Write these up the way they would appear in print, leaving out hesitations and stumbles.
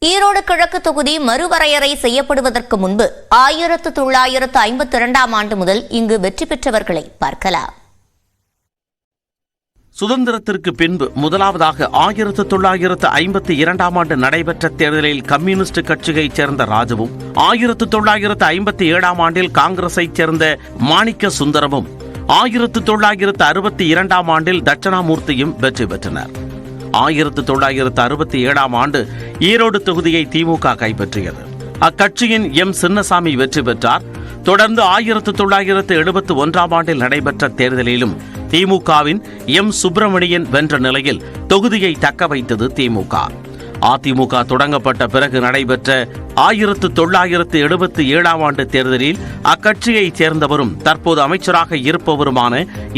ஈரோடு கிழக்கு தொகுதி மறுவரையறை செய்யப்படுவதற்கு முன்பு 1952ஆம் ஆண்டு முதல் இங்கு வெற்றி பெற்றவர்களை பார்க்கலாம். சுதந்திரத்திற்கு பின்பு முதலாவதாக 1952ஆம் ஆண்டு நடைபெற்ற தேர்தலில் கம்யூனிஸ்ட் கட்சியைச் சேர்ந்த ராஜுவும் 1957ஆம் ஆண்டில் காங்கிரஸைச் சேர்ந்த மாணிக்க சுந்தரமும் 1962ஆம் ஆண்டில் தட்சணாமூர்த்தியும் வெற்றி பெற்றனர். 1967ஆம் ஆண்டு ஈரோடு தொகுதியை திமுக கைப்பற்றியது. அக்கட்சியின் எம் சின்னசாமி வெற்றி பெற்றார். தொடர்ந்து 1971ஆம் ஆண்டில் நடைபெற்ற தேர்தலிலும் திமுகவின் எம் சுப்பிரமணியன் வென்ற நிலையில் தொகுதியை தக்க வைத்தது திமுக. அதிமுக தொடங்கப்பட்ட பிறகு நடைபெற்ற 1977ஆம் ஆண்டு தேர்தலில் அக்கட்சியைச் சேர்ந்தவரும் தற்போது அமைச்சராக இருப்பவருமான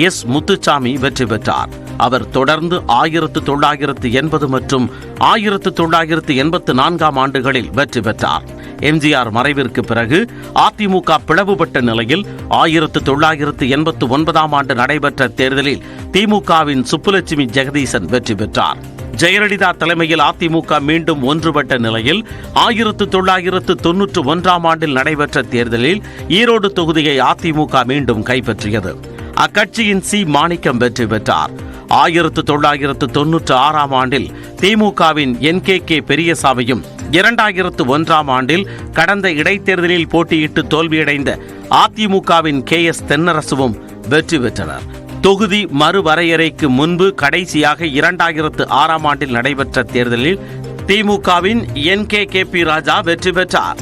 எஸ் முத்துசாமி வெற்றி பெற்றார். அவர் தொடர்ந்து 1980 மற்றும் 1984ஆம் ஆண்டுகளில் வெற்றி பெற்றார். எம்ஜிஆர் மறைவிற்கு பிறகு அதிமுக பிளவுபட்ட நிலையில் 1989ஆம் ஆண்டு நடைபெற்ற தேர்தலில் திமுகவின் சுப்புலட்சுமி ஜெகதீசன் வெற்றி பெற்றார். ஜெயலலிதா தலைமையில் அதிமுக மீண்டும் ஒன்றுபட்ட நிலையில் 1991ஆம் ஆண்டில் நடைபெற்ற தேர்தலில் ஈரோடு தொகுதியை அதிமுக மீண்டும் கைப்பற்றியது. அக்கட்சியின் சி மாணிக்கம் வெற்றி பெற்றார். 1996ஆம் ஆண்டில் திமுகவின் NKK பெரியசாமியும் 2001ஆம் ஆண்டில் கடந்த இடைத்தேர்தலில் போட்டியிட்டு தோல்வியடைந்த அதிமுகவின் KS தென்னரசுவும் வெற்றி பெற்றனர். தொகுதி மறுவரையறைக்கு முன்பு கடைசியாக 2006ஆம் ஆண்டில் நடைபெற்ற தேர்தலில் திமுகவின் NKKP ராஜா வெற்றி பெற்றார்.